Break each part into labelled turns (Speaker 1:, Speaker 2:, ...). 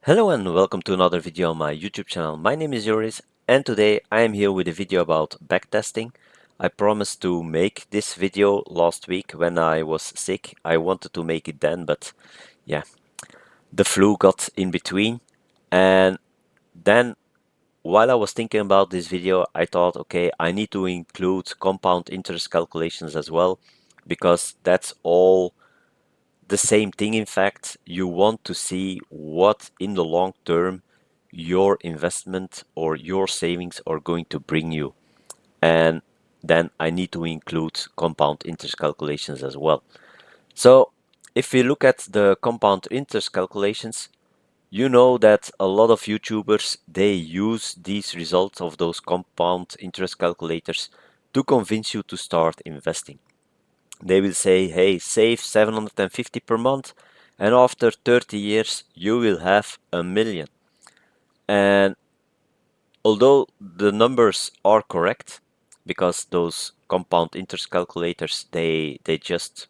Speaker 1: Hello and welcome to another video on my YouTube channel. My name is Joris and today I am here with a video about backtesting. I promised to make this video last week when I was sick. I wanted to make it then, but yeah, the flu got in between. And then while I was thinking about this video, I thought, okay, I need to include compound interest calculations as well, because that's all the same thing. In fact, you want to see what in the long term your investment or your savings are going to bring you. And then I need to include compound interest calculations as well. So if we look at the compound interest calculations, you know that a lot of YouTubers, they use these results of those compound interest calculators to convince you to start investing. They will say, hey, save 750 per month and after 30 years you will have a million. And although the numbers are correct, because those compound interest calculators, they just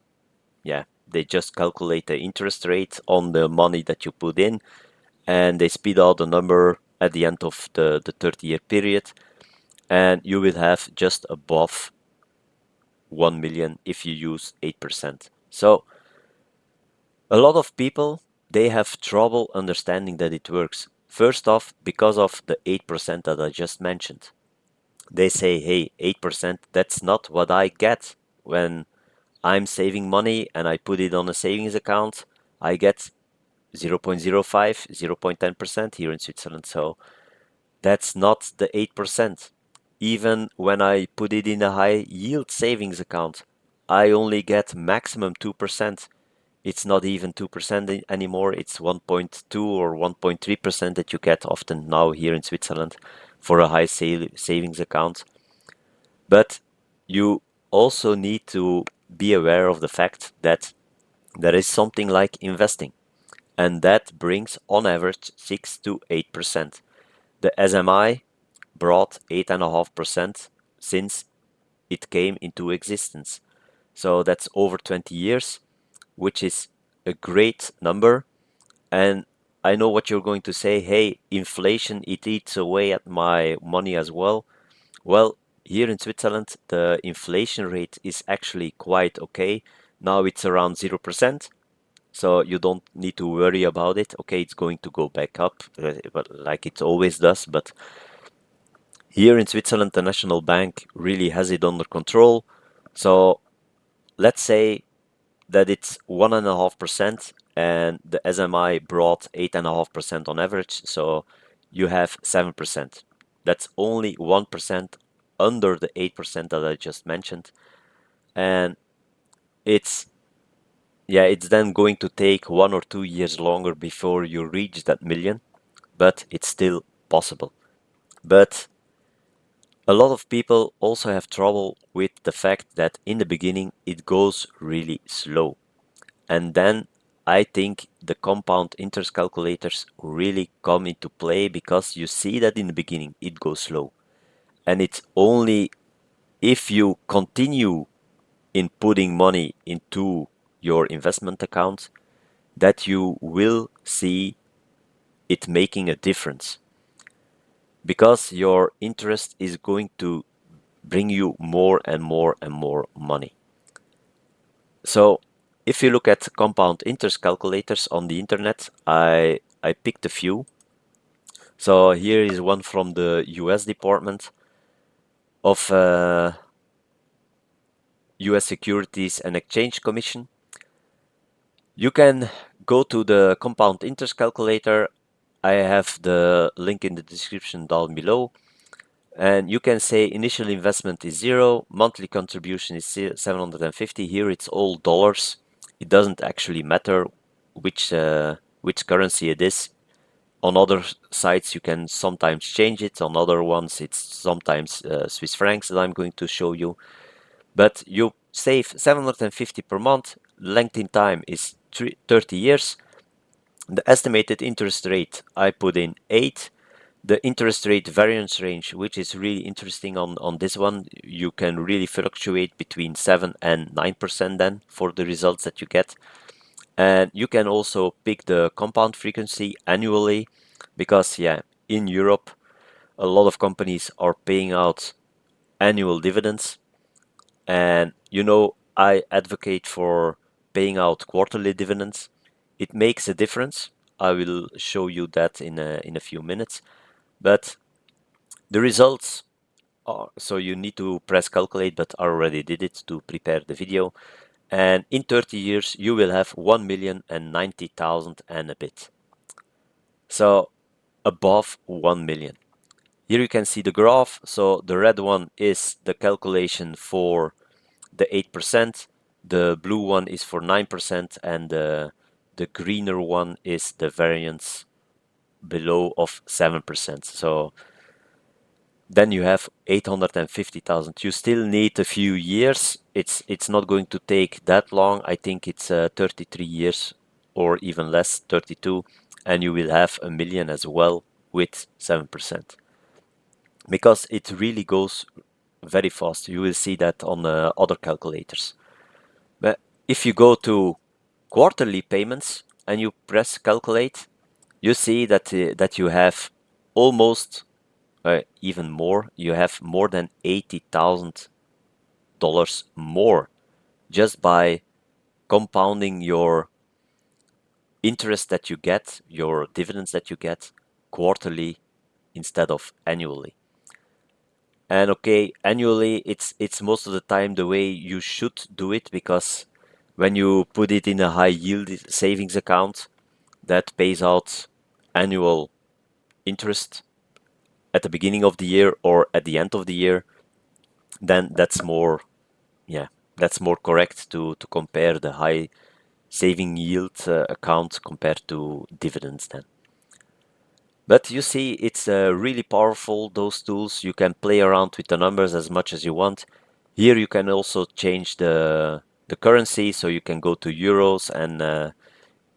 Speaker 1: calculate the interest rate on the money that you put in, and they spit out the number at the end of the 30-year period, and you will have just above 1 million if you use 8%. So a lot of people, they have trouble understanding that it works. First off, because of the 8% that I just mentioned. They say, hey, 8%, that's not what I get when I'm saving money and I put it on a savings account. I get 0.05, 0.10% here in Switzerland. So that's not the 8%. Even when I put it in a high yield savings account, I only get maximum 2%. It's not even 2% anymore. It's 1.2 or 1.3% that you get often now here in Switzerland for a high savings account. But you also need to be aware of the fact that there is something like investing, and that brings on average 6 to 8%. The SMI brought 8.5% since it came into existence. So that's over 20 years, which is a great number. And I know what you're going to say, hey, inflation, it eats away at my money as well. Well, here in Switzerland, the inflation rate is actually quite okay. Now it's around 0%, so you don't need to worry about it. Okay, it's going to go back up, but like it always does. But here in Switzerland, the National Bank really has it under control. So let's say that it's 1.5% and the SMI brought 8.5% on average, so you have 7%. That's only 1% under the 8% that I just mentioned. And it's it's then going to take 1 or 2 years longer before you reach that million, but it's still possible. But a lot of people also have trouble with the fact that in the beginning it goes really slow. And then I think the compound interest calculators really come into play, because you see that in the beginning it goes slow. And it's only if you continue in putting money into your investment account that you will see it making a difference. Because your interest is going to bring you more and more and more money. So if you look at compound interest calculators on the internet, I picked a few. So here is one from the US Department of US Securities and Exchange Commission. You can go to the compound interest calculator. I have the link in the description down below. And you can say initial investment is 0, monthly contribution is 750. Here it's all dollars. It doesn't actually matter which currency it is. On other sites you can sometimes change it. On other ones it's sometimes Swiss francs that I'm going to show you. But you save 750 per month. Length in time is 30 years. The estimated interest rate I put in 8. The interest rate variance range, which is really interesting on this one, you can really fluctuate between 7 and 9% then for the results that you get. And you can also pick the compound frequency annually because, yeah, in Europe, a lot of companies are paying out annual dividends. And I advocate for paying out quarterly dividends. It makes a difference. I will show you that in a few minutes. But the results are, so you need to press calculate, but I already did it to prepare the video. And in 30 years, you will have 1,090,000 and a bit. So above 1 million. Here you can see the graph. So the red one is the calculation for the 8%, the blue one is for 9%, and the greener one is the variance below of 7%. So then you have 850,000. You still need a few years. It's not going to take that long. I think it's 33 years or even less, 32, and you will have a million as well with 7%. Because it really goes very fast. You will see that on other calculators. But if you go to quarterly payments and you press calculate, you see that you have almost even more. You have more than $80,000 more just by compounding your interest that you get, your dividends that you get quarterly instead of annually. And okay, annually it's most of the time the way you should do it, because when you put it in a high yield savings account that pays out annual interest at the beginning of the year or at the end of the year, then that's more correct to compare the high saving yield account compared to dividends then. But you see, it's really powerful, those tools. You can play around with the numbers as much as you want. Here you can also change the currency, so you can go to euros, and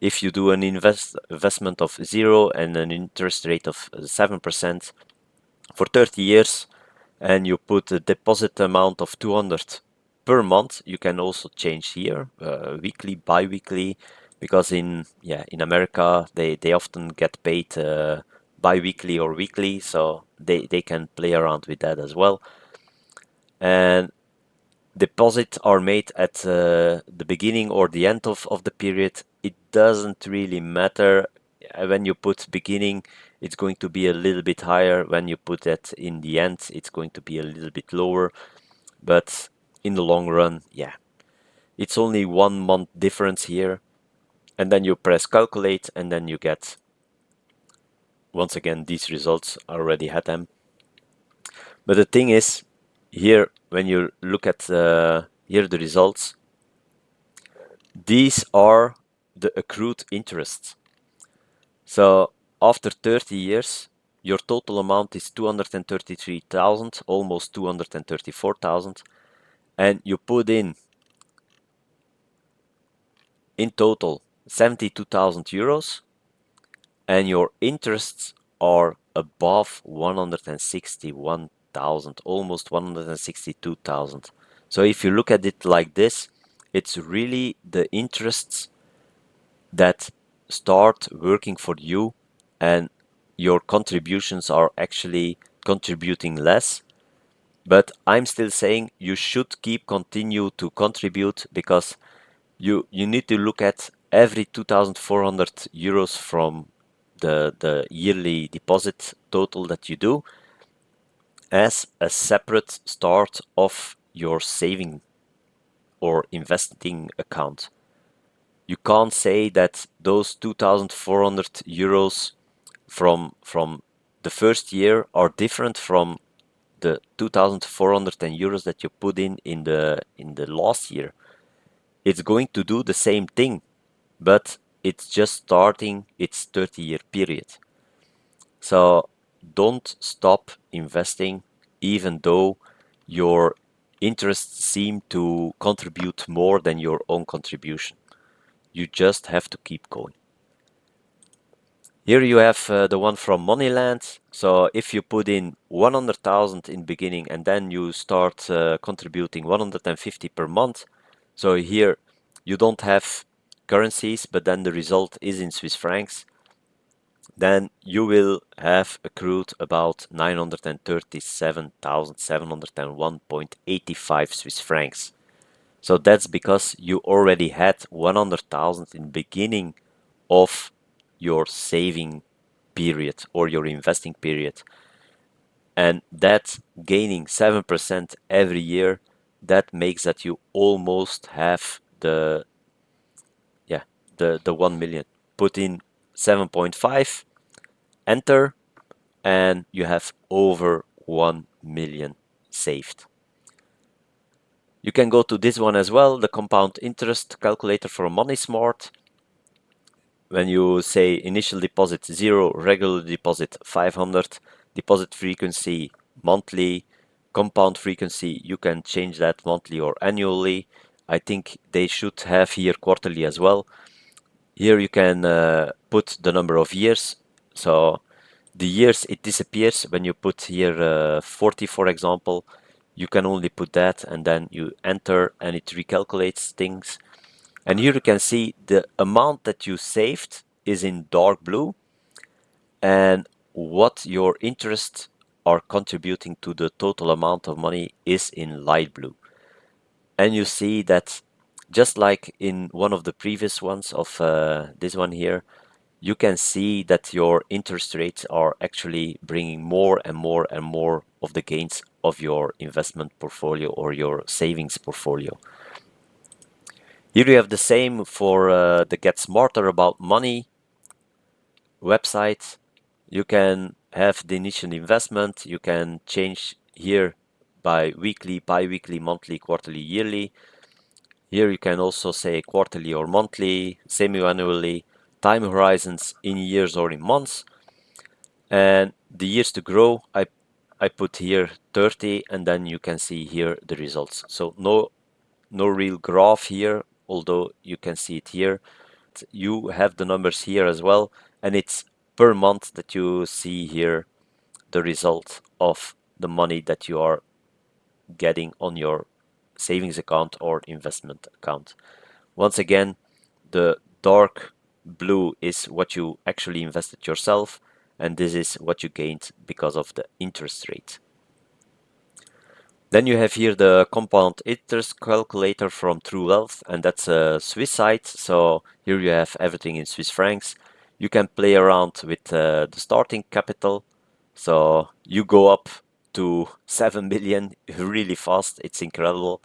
Speaker 1: if you do an investment of 0 and an interest rate of 7% for 30 years, and you put a deposit amount of 200 per month, you can also change here weekly, bi-weekly, because in America they often get paid bi-weekly or weekly, so they can play around with that as well. And deposits are made at the beginning or the end of the period. It doesn't really matter. When you put beginning, it's going to be a little bit higher. When you put that in the end, it's going to be a little bit lower. But in the long run, yeah, it's only 1 month difference here. And then you press calculate, and then you get, once again, these results. I already had them. But the thing is, here, when you look at here the results, these are the accrued interests. So after 30 years, your total amount is 233,000, almost 234,000, and you put in total 72,000 euros, and your interests are above 161,000, almost 162,000. So if you look at it like this, it's really the interests that start working for you, and your contributions are actually contributing less. But I'm still saying you should continue to contribute, because you need to look at every 2,400 euros from the yearly deposit total that you do as a separate start of your saving or investing account. You can't say that those 2,400 euros from the first year are different from the 2,400 euros that you put in the last year. It's going to do the same thing, but it's just starting its 30-year period. So don't stop investing, even though your interests seem to contribute more than your own contribution. You just have to keep going. Here you have the one from Moneyland. So if you put in 100,000 in beginning and then you start contributing 150 per month, so here you don't have currencies, but then the result is in Swiss francs, then you will have accrued about 937,701.85 Swiss francs. So that's because you already had 100,000 in the beginning of your saving period or your investing period. And that gaining 7% every year, that makes that you almost have the 1 million. Put in 7.5, enter, and you have over 1 million saved. You can go to this one as well, the compound interest calculator for Money Smart. When you say initial deposit 0, regular deposit 500, deposit frequency monthly, compound frequency, you can change that monthly or annually. I think they should have here quarterly as well. Here you can put the number of years. So the years, it disappears when you put here 40, for example. You can only put that and then you enter and it recalculates things. And here you can see the amount that you saved is in dark blue and what your interests are contributing to the total amount of money is in light blue. And you see that just like in one of the previous ones of this one here, you can see that your interest rates are actually bringing more and more and more of the gains of your investment portfolio or your savings portfolio. Here you have the same for the Get Smarter About Money website. You can have the initial investment. You can change here by weekly, bi-weekly, monthly, quarterly, yearly. Here you can also say quarterly or monthly, semi-annually, time horizons in years or in months. And the years to grow, I put here 30 and then you can see here the results. So no real graph here, although you can see it here. You have the numbers here as well, and it's per month that you see here the result of the money that you are getting on your savings account or investment account. Once again, the dark blue is what you actually invested yourself, and this is what you gained because of the interest rate. Then you have here the compound interest calculator from True Wealth, and that's a Swiss site. So here you have everything in Swiss francs. You can play around with the starting capital. So you go up to 7 million really fast. It's incredible.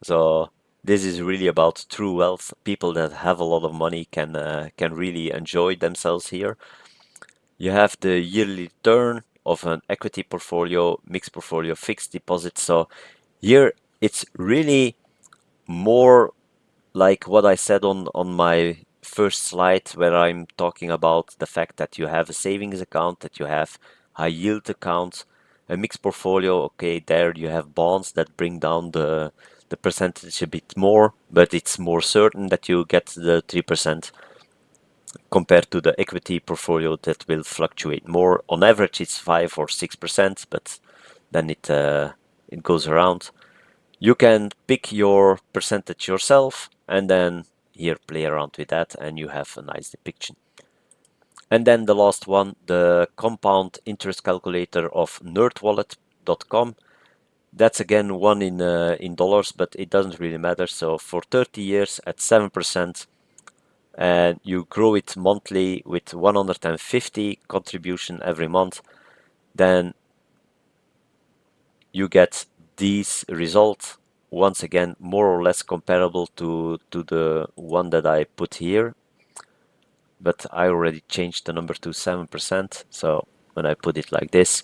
Speaker 1: So this is really about true wealth. People that have a lot of money can really enjoy themselves here. You have the yearly return of an equity portfolio, mixed portfolio, fixed deposit. So here it's really more like what I said on my first slide, where I'm talking about the fact that you have a savings account, that you have high yield accounts, a mixed portfolio. Okay, there you have bonds that bring down the percentage a bit more, but it's more certain that you get the 3% compared to the equity portfolio that will fluctuate more. On average, it's 5 or 6%, but then it goes around. You can pick your percentage yourself and then here play around with that and you have a nice depiction. And then the last one, the compound interest calculator of nerdwallet.com. That's again one in dollars, but it doesn't really matter. So for 30 years at 7%, and you grow it monthly with 150 contribution every month, then you get these results. Once again, more or less comparable to the one that I put here, but I already changed the number to 7%. So when I put it like this,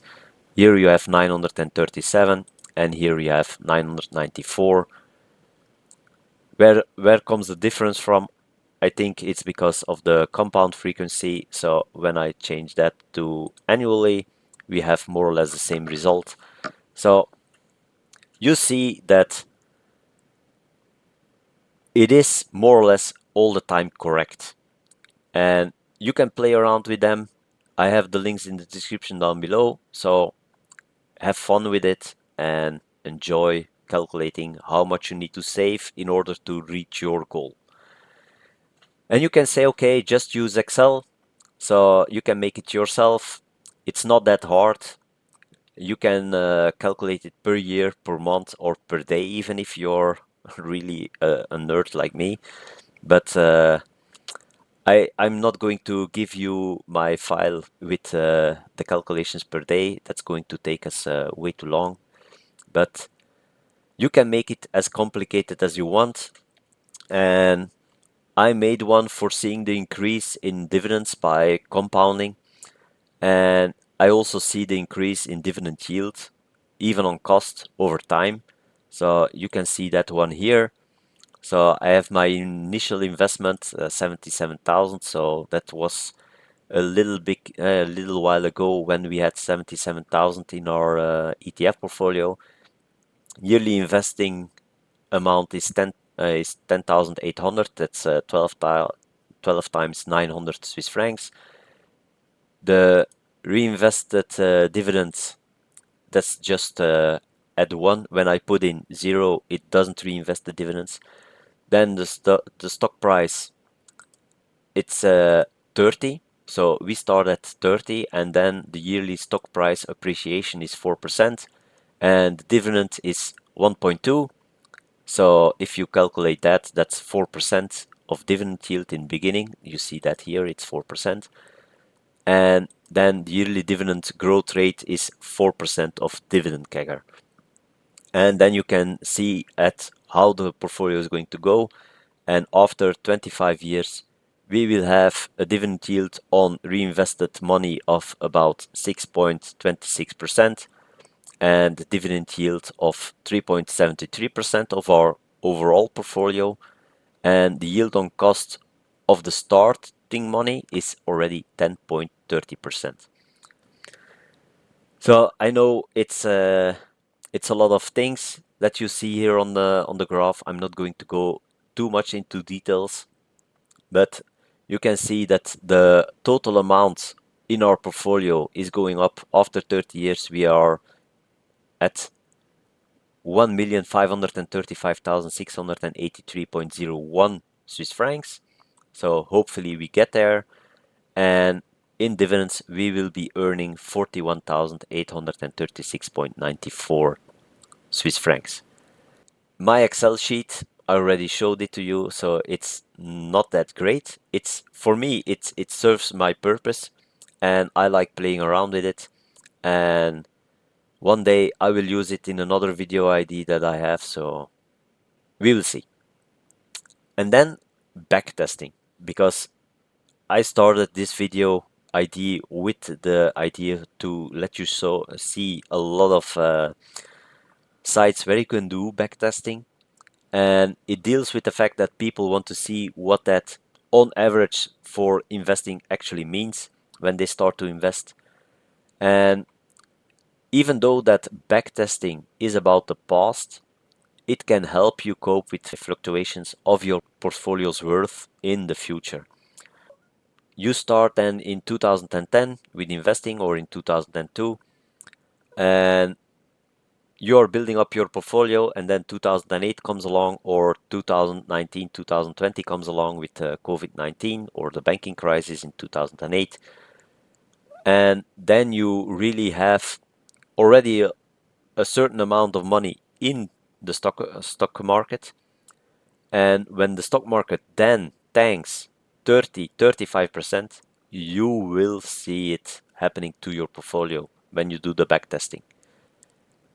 Speaker 1: here you have 937 and here you have 994. Where comes the difference from? I think it's because of the compound frequency. So when I change that to annually, we have more or less the same result. So you see that it is more or less all the time correct. And you can play around with them. I have the links in the description down below. So have fun with it and enjoy calculating how much you need to save in order to reach your goal. And you can say, okay, just use Excel. So you can make it yourself. It's not that hard. You can calculate it per year, per month, or per day, even if you're really a nerd like me. But I'm not going to give you my file with the calculations per day. That's going to take us way too long. But you can make it as complicated as you want. And I made one foreseeing the increase in dividends by compounding. And I also see the increase in dividend yield, even on cost over time. So you can see that one here. So I have my initial investment, 77,000. So that was a little while ago when we had 77,000 in our ETF portfolio. Yearly investing amount is 10,800. That's 12 times 900 Swiss francs. The reinvested dividends, that's just at one. When I put in zero, it doesn't reinvest the dividends. Then the stock price, it's 30. So we start at 30, and then the yearly stock price appreciation is 4%, and the dividend is 1.2. So if you calculate that, that's 4% of dividend yield in beginning. You see that here, it's 4%. And then the yearly dividend growth rate is 4% of dividend CAGR. And then you can see at how the portfolio is going to go. And after 25 years, we will have a dividend yield on reinvested money of about 6.26% and a dividend yield of 3.73% of our overall portfolio. And the yield on cost of the starting money is already 10.30%. So I know it's a lot of things that you see here on the graph. I'm not going to go too much into details, but you can see that the total amount in our portfolio is going up. After 30 years, we are at 1,535,683.01 Swiss francs. So hopefully we get there. And in dividends, we will be earning 41,836.94 Swiss francs. My Excel sheet, I already showed it to you, so it's not that great. It's for me, it serves my purpose, and I like playing around with it. And one day I will use it in another video ID that I have, so we will see. And then backtesting, because I started this video idea with the idea to let you see a lot of sites where you can do backtesting, and it deals with the fact that people want to see what that on average for investing actually means when they start to invest. And even though that backtesting is about the past, it can help you cope with fluctuations of your portfolio's worth in the future. You start then in 2010 with investing, or in 2002, and you're building up your portfolio, and then 2008 comes along, or 2019, 2020 comes along with COVID-19 or the banking crisis in 2008. And then you really have already a certain amount of money in the stock market. And when the stock market then tanks 35%, you will see it happening to your portfolio when you do the backtesting.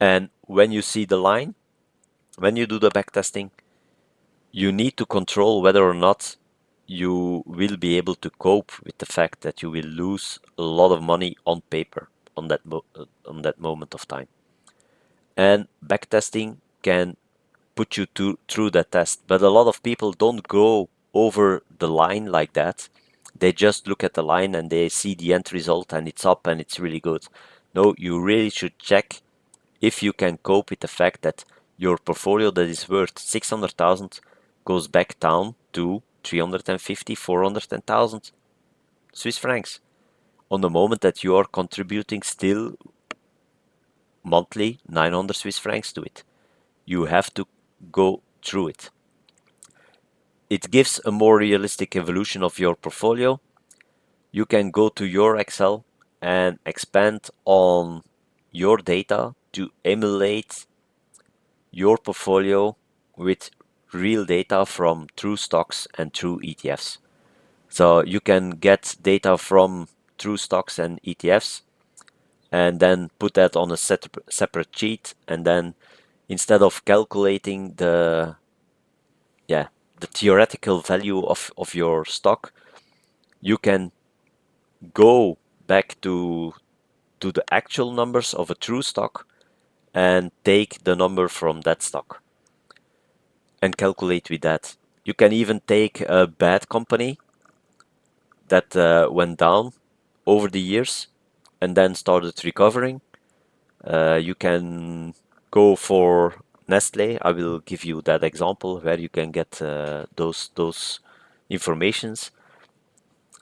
Speaker 1: And when you see the line, when you do the backtesting, you need to control whether or not you will be able to cope with the fact that you will lose a lot of money on paper on that moment of time. And backtesting can put you through that test, but a lot of people don't go over the line like that. They just look at the line and they see the end result and it's up and it's really good. No, you really should check if you can cope with the fact that your portfolio that is worth 600,000 goes back down to 350, 400,000 Swiss francs on the moment that you are contributing still monthly 900 Swiss francs to it. You have to go through it. it gives a more realistic evolution of your portfolio. You can go to your Excel and expand on your data to emulate your portfolio with real data from true stocks and true ETFs. So you can get data from true stocks and ETFs and then put that on a separate sheet, and then instead of calculating the theoretical value of your stock, you can go back to the actual numbers of a true stock and take the number from that stock and calculate with that. You can even take a bad company that went down over the years and then started recovering. You can go for Nestle. I will give you that example where you can get those informations.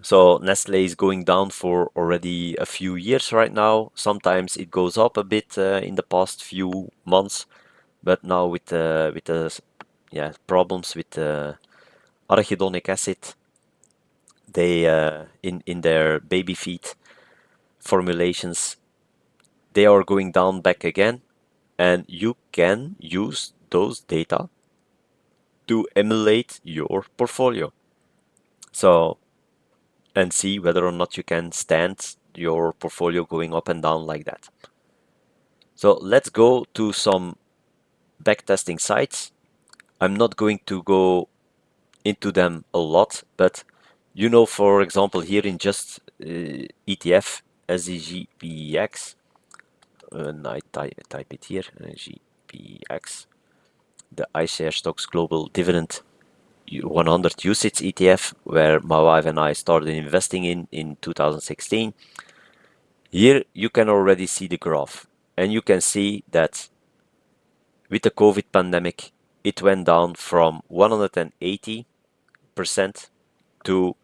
Speaker 1: So Nestle is going down for already a few years right now. Sometimes it goes up a bit in the past few months, but now with the problems with arachidonic acid, they in their baby feed formulations, they are going down back again, and you can use those data to emulate your portfolio. So and see whether or not you can stand your portfolio going up and down like that. So let's go to some backtesting sites. I'm not going to go into them a lot, but you know, for example, here in just ETF, SEGPX, and I type it here, GPX, the iShares Stocks Global Dividend 100 usage ETF, where my wife and I started investing in 2016. Here you can already see the graph, and you can see that with the COVID pandemic, it went down from 180% to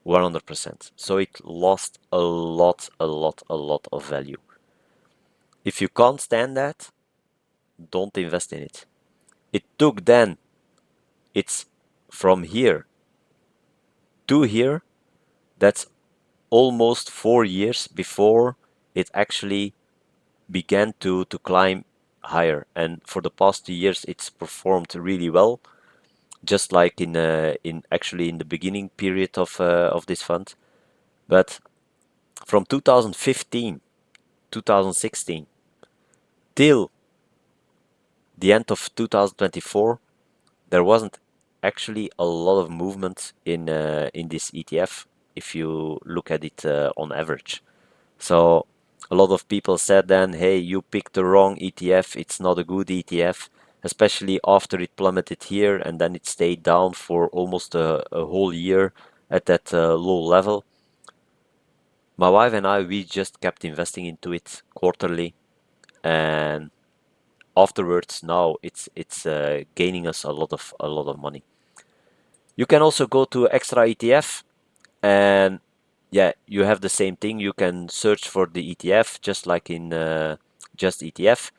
Speaker 1: 100%. So it lost a lot of value. If you can't stand that, don't invest in it. It took then, it's from here to here, that's almost 4 years before it actually began to climb higher. And for the past 2 years, it's performed really well, just like in actually in the beginning period of this fund. But from 2015, 2016 till the end of 2024, there wasn't actually a lot of movement in this ETF if you look at it on average. So a lot of people said then, hey, you picked the wrong ETF, it's not a good ETF, especially after it plummeted here and then it stayed down for almost a whole year at that low level. My wife and I, we just kept investing into it quarterly, and afterwards now it's gaining us a lot of money. You can also go to extra ETF, and yeah, you have the same thing. You can search for the ETF just like in just ETF,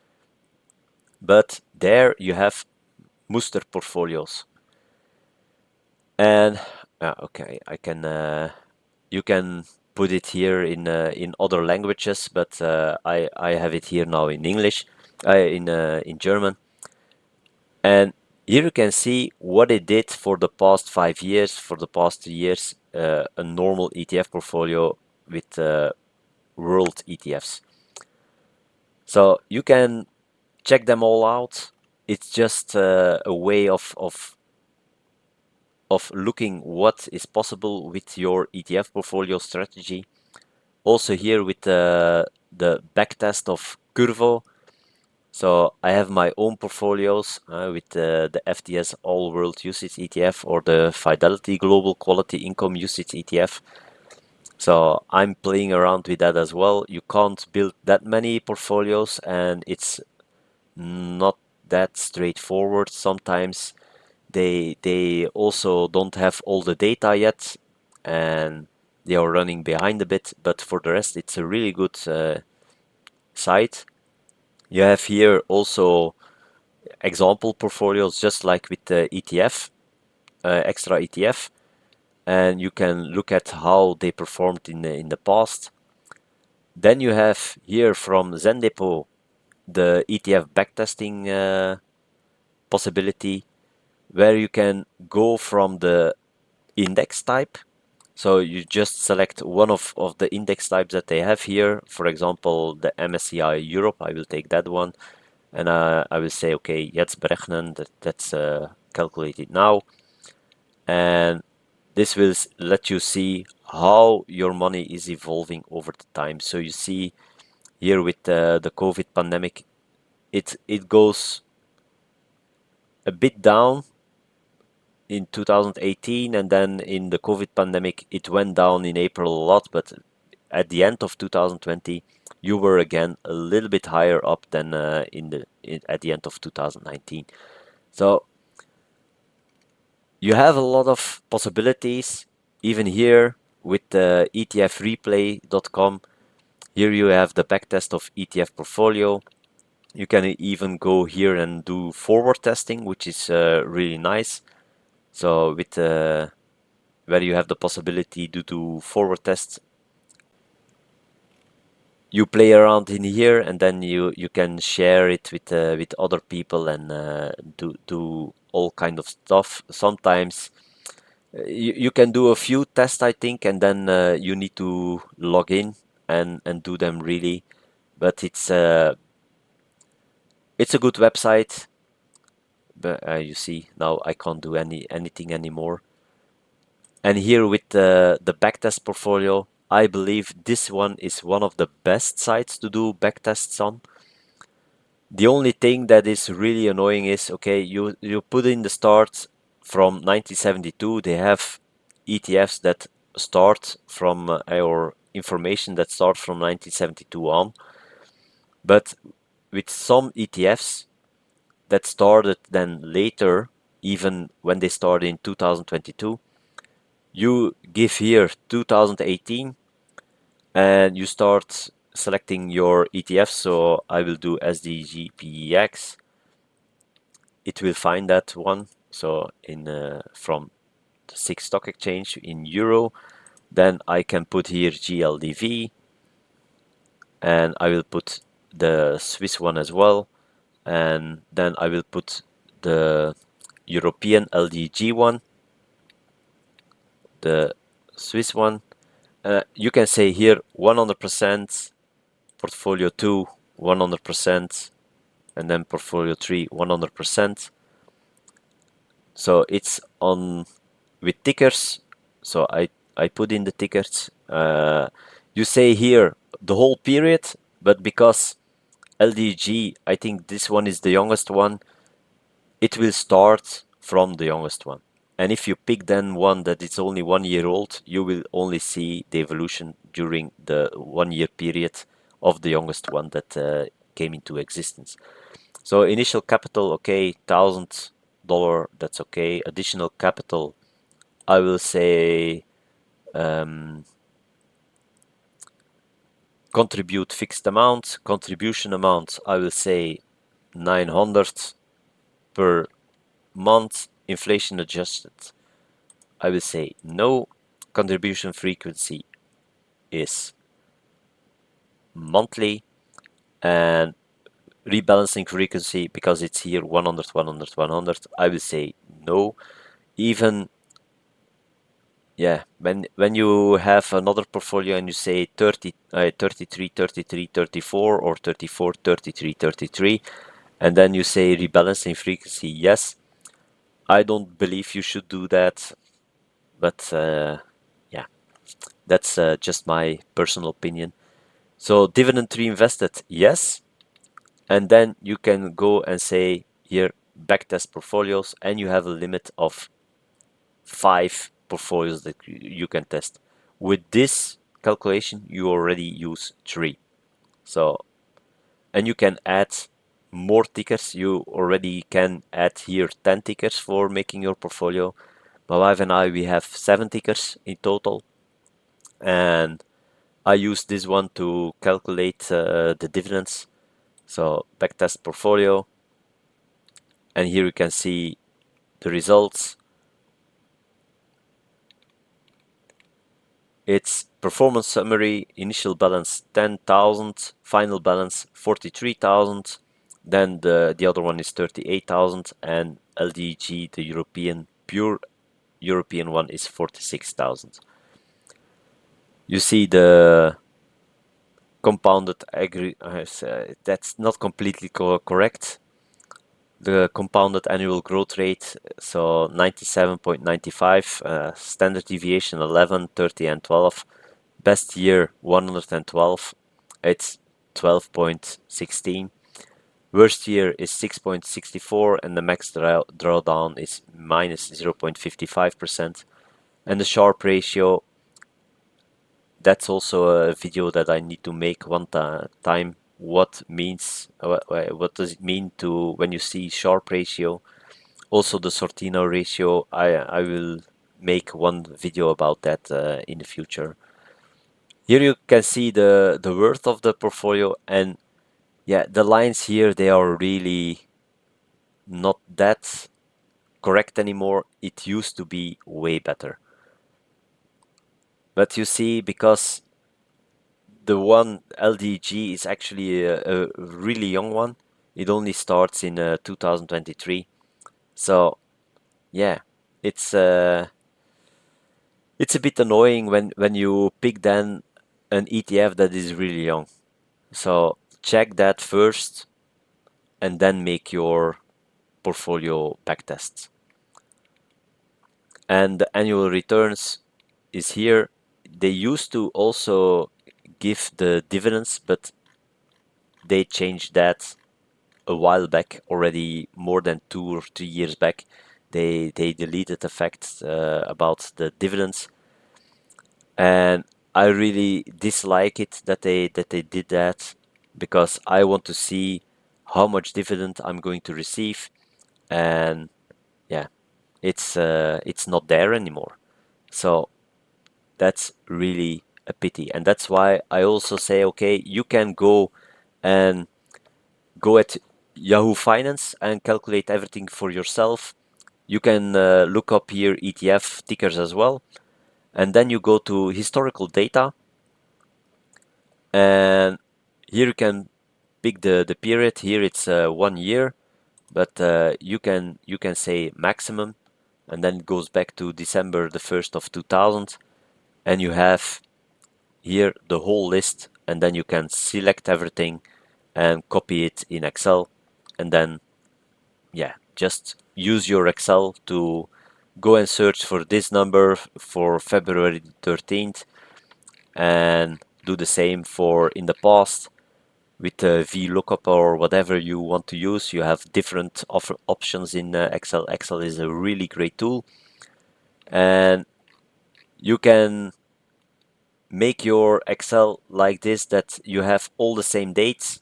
Speaker 1: but there you have Muster portfolios. And okay, I can you can put it here in other languages, but I have it here now in English, in German. And here you can see what it did for the past 5 years, for the past 2 years, a normal ETF portfolio with world ETFs. So you can check them all out. It's just a way of looking what is possible with your ETF portfolio strategy. Also here with the backtest of Curvo. So I have my own portfolios with the FTS All World Usage ETF or the Fidelity Global Quality Income Usage ETF. So I'm playing around with that as well. You can't build that many portfolios, and it's not that straightforward. Sometimes they also don't have all the data yet, and they are running behind a bit. But for the rest, it's a really good site. You have here also example portfolios, just like with the ETF. extra ETF, and you can look at how they performed in the past. Then you have here from Zendepo the ETF backtesting possibility, where you can go from the index type. So you just select one of the index types that they have here. For example, the MSCI Europe. I will take that one, and I will say, okay, jetzt berechnen. That's calculated now, and this will let you see how your money is evolving over the time. So you see here with the COVID pandemic, it goes a bit down in 2018, and then in the COVID pandemic, it went down in April a lot, but at the end of 2020, you were again a little bit higher up than at the end of 2019. So you have a lot of possibilities, even here with the ETFreplay.com. Here you have the backtest of ETF portfolio. You can even go here and do forward testing, which is really nice. So with where you have the possibility to do forward tests, you play around in here, and then you can share it with other people and do all kind of stuff. Sometimes you can do a few tests, I think, and then you need to log in and do them really. But it's a good website. But you see now I can't do anything anymore. And here with the backtest portfolio, I believe this one is one of the best sites to do backtests on. The only thing that is really annoying is, okay, you put in the start from 1972. They have ETFs that start from or information that starts from 1972 on. But with some ETFs that started then later, even when they started in 2022, you give here 2018 and you start selecting your ETF. So I will do SDGPEX. It will find that one. So in from the SIX stock exchange in euro, then I can put here GLDV, and I will put the Swiss one as well, and then I will put the European LDG one, the Swiss one. You can say here 100%, portfolio 2 100%, and then portfolio 3 100%. So it's on with tickers. So I put in the tickers. You say here the whole period, but because LDG, I think this one is the youngest one, it will start from the youngest one. And if you pick then one that is only 1 year old, you will only see the evolution during the 1 year period of the youngest one that came into existence. So initial capital, okay, $1,000, that's okay. Additional capital, I will say contribute fixed amount. Contribution amount, I will say 900 per month, inflation adjusted. I will say no. Contribution frequency is monthly, and rebalancing frequency, because it's here 100 100 100, I will say no. Even yeah, when you have another portfolio and you say 30 33 33 34 or 34 33 33, and then you say rebalancing frequency yes, I don't believe you should do that. But yeah, that's just my personal opinion. So dividend reinvested, yes. And then you can go and say here backtest portfolios, and you have a limit of 5 portfolios that you can test. With this calculation, you already use 3. So, and you can add more tickers. You already can add here 10 tickers for making your portfolio. My wife and I, we have 7 tickers in total. And I use this one to calculate the dividends. So backtest portfolio, and here you can see the results. It's performance summary, initial balance 10,000, final balance 43,000. Then the other one is 38,000, and LDG, the pure European one, is 46,000. You see the compounded that's not completely correct. The compounded annual growth rate, so 97.95, standard deviation 11, 30, and 12. Best year 112, it's 12.16. Worst year is 6.64, and the max drawdown is minus 0.55%. And the Sharpe ratio, that's also a video that I need to make one time. What does it mean to when you see Sharpe ratio? Also the Sortino ratio. I will make one video about that in the future. Here you can see the worth of the portfolio, and yeah, the lines here, they are really not that correct anymore. It used to be way better. But you see, because the one LDG is actually a really young one, it only starts in 2023. So yeah, it's it's a bit annoying when you pick then an ETF that is really young. So check that first and then make your portfolio backtests. And the annual returns is here. They used to also give the dividends, but they changed that a while back, already more than 2 or 3 years back. They deleted the fact about the dividends, and I really dislike it that they did that, because I want to see how much dividend I'm going to receive, and yeah, it's not there anymore. So that's really a pity, and that's why I also say, okay, you can and go at Yahoo Finance and calculate everything for yourself. You can look up here ETF tickers as well, and then you go to historical data, and here you can pick the period. Here it's 1 year, but you can say maximum, and then it goes back to December the 1st of 2000, and you have here the whole list, and then you can select everything and copy it in Excel, and then yeah, just use your Excel to go and search for this number for February 13th, and do the same for in the past with VLOOKUP or whatever you want to use. You have different options in Excel. Excel is a really great tool, and you can make your Excel like this, that you have all the same dates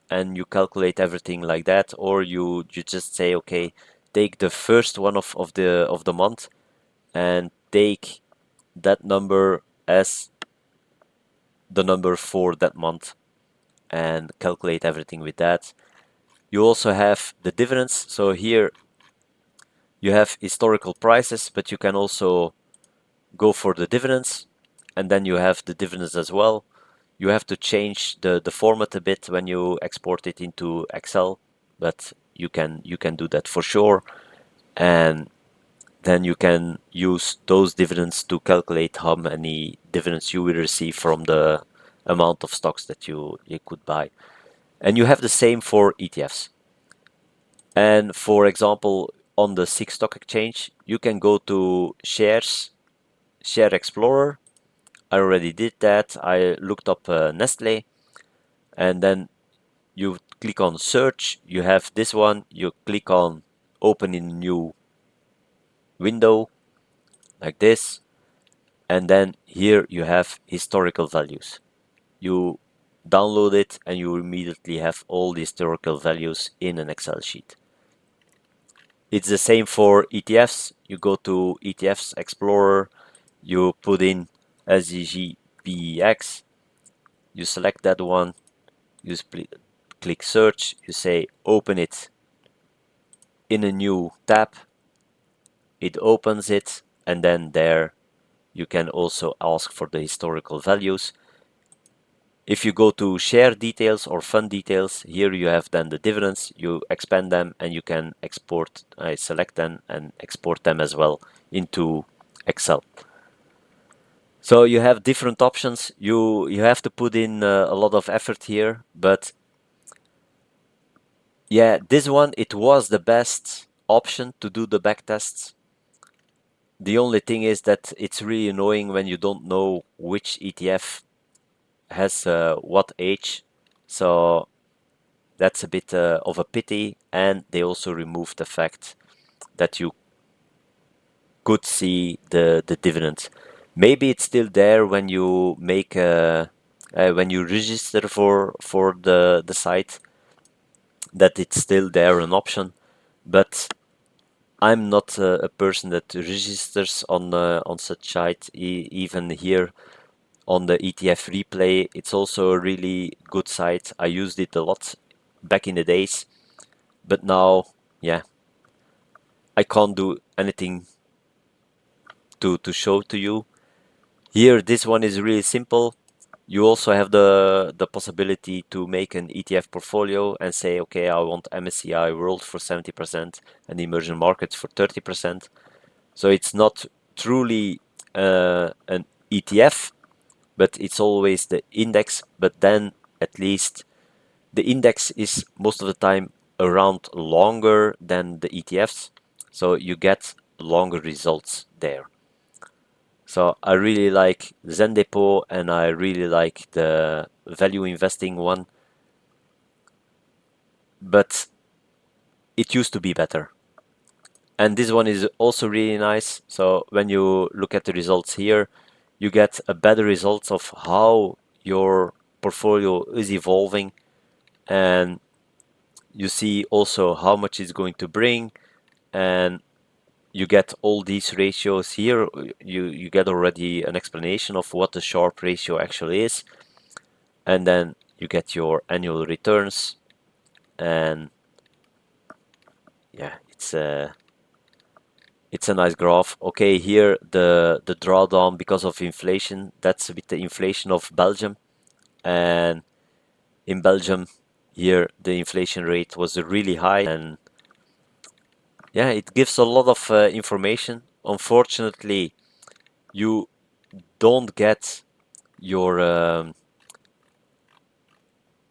Speaker 1: and you calculate everything like that, or you just say, okay, take the first one of the month and take that number as the number for that month and calculate everything with that. You also have the dividends. So here you have historical prices, but you can also go for the dividends, and then you have the dividends as well. You have to change the format a bit when you export it into Excel, but you can do that for sure. And then you can use those dividends to calculate how many dividends you will receive from the amount of stocks that you could buy. And you have the same for ETFs. And for example, on the SIG stock exchange, you can go to shares, share explorer. I already did that. I looked up Nestle, and then you click on search. You have this one. You click on open in a new window like this, and then here you have historical values. You download it and you immediately have all the historical values in an Excel sheet. It's the same for ETFs. You go to ETFs Explorer, you put in SDGBEX, you select that one, you click search, you say open it in a new tab, it opens it, and then there You can also ask for the historical values. If you go to share details or fund details, here you have then the dividends, you expand them and you can export, I select them and export them as well into Excel. So you have different options. You have to put in a lot of effort here, but yeah, this one, it was the best option to do the backtests. The only thing is that it's really annoying when you don't know which ETF has what age. So that's a bit of a pity, and they also removed the fact that you could see the dividend. Maybe it's still there when you make when you register for the site, that it's still there an option, but I'm not a person that registers on such site. Even here on the ETF replay, it's also a really good site. I used it a lot back in the days, but now, yeah, I can't do anything to show to you. Here, this one is really simple. You also have the possibility to make an ETF portfolio and say, okay, I want MSCI World for 70% and emerging markets for 30%. So it's not truly an ETF, but it's always the index. But then at least the index is most of the time around longer than the ETFs. So you get longer results there. So I really like Zen Depot and I really like the value investing one, but it used to be better. And this one is also really nice. So when you look at the results here, you get a better results of how your portfolio is evolving, and you see also how much it's going to bring, and you get all these ratios here. You get already an explanation of what the Sharpe ratio actually is, and then you get your annual returns, and yeah, it's a nice graph. Okay, here the drawdown because of inflation, that's with the inflation of Belgium, and in Belgium here the inflation rate was really high, and yeah, it gives a lot of information. Unfortunately, you don't get your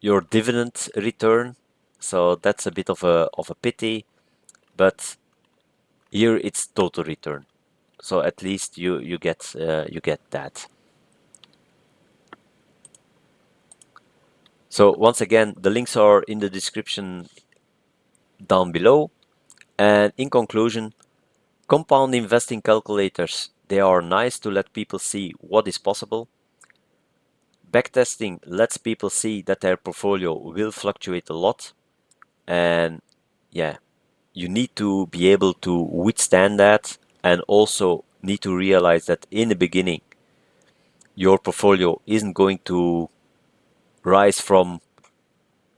Speaker 1: your dividend return, so that's a bit of a pity, but here it's total return, so at least you get that. So once again, the links are in the description down below. And in conclusion, compound investing calculators, they are nice to let people see what is possible. Backtesting lets people see that their portfolio will fluctuate a lot, and yeah, you need to be able to withstand that, and also need to realize that in the beginning your portfolio isn't going to rise from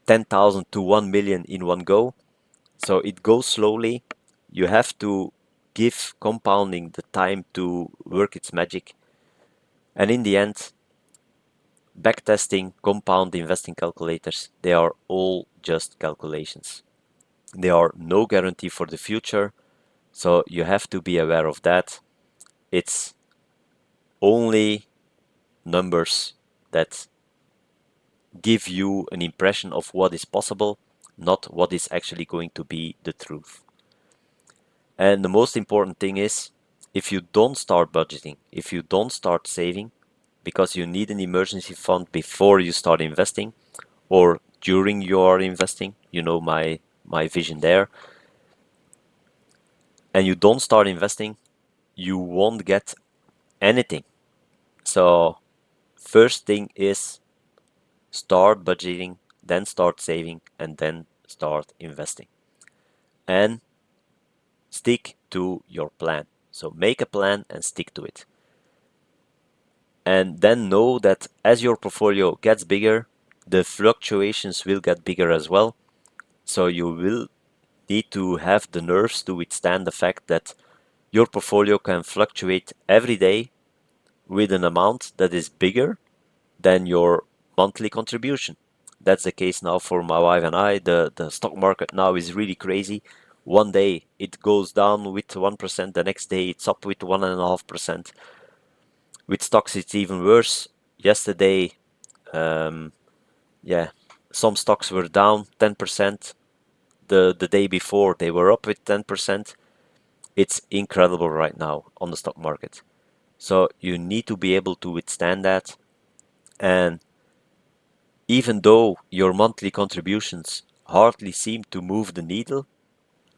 Speaker 1: 10,000 to 1 million in one go. So it goes slowly. You have to give compounding the time to work its magic. And in the end, backtesting, compound investing calculators, they are all just calculations. They are no guarantee for the future. So you have to be aware of that. It's only numbers that give you an impression of what is possible, not what is actually going to be the truth. And the most important thing is, if you don't start budgeting, if you don't start saving, because you need an emergency fund before you start investing or during you are investing, you know my vision there, and you don't start investing, you won't get anything. So first thing is start budgeting, then start saving, and then start investing. And stick to your plan. So make a plan and stick to it. And then know that as your portfolio gets bigger, the fluctuations will get bigger as well. So you will need to have the nerves to withstand the fact that your portfolio can fluctuate every day. with an amount that is bigger than your monthly contribution. That's the case now for my wife and I. The stock market now is really crazy. One day it goes down with 1%, the next day it's up with 1.5%. With stocks, it's even worse. Yesterday, um, yeah, some stocks were down 10%. The day before, they were up with 10%. It's incredible right now on the stock market. So you need to be able to withstand that. And even though your monthly contributions hardly seem to move the needle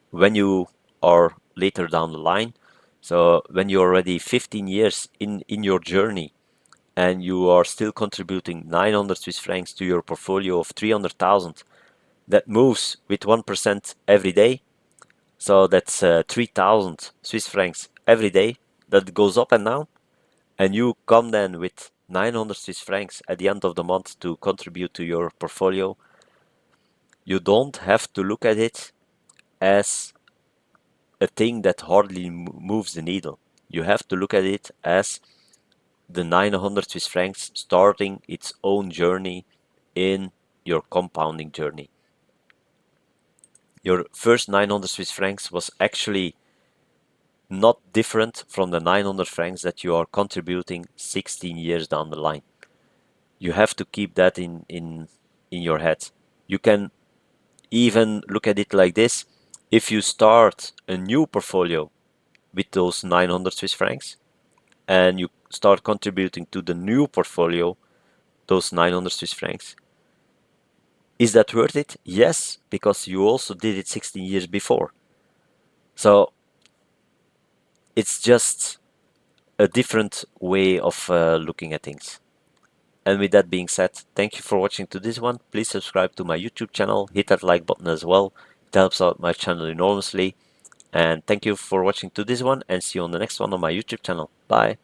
Speaker 1: when you are later down the line, so when you're already 15 years in your journey and you are still contributing 900 Swiss francs to your portfolio of 300,000, that moves with 1% every day. So that's 3,000 Swiss francs every day that goes up and down. And you come then with 900 Swiss francs at the end of the month to contribute to your portfolio. You don't have to look at it as a thing that hardly moves the needle. You have to look at it as the 900 Swiss francs starting its own journey in your compounding journey. Your first 900 Swiss francs was actually not different from the 900 francs that you are contributing 16 years down the line. You have to keep that in your head. You can even look at it like this. If you start a new portfolio with those 900 Swiss francs and you start contributing to the new portfolio those 900 Swiss francs, is that worth it? Yes, because you also did it 16 years before. So it's just a different way of looking at things. And with that being said, thank you for watching to this one. Please subscribe to my YouTube channel, hit that like button as well. It helps out my channel enormously. And thank you for watching to this one, and see you on the next one on my YouTube channel. Bye.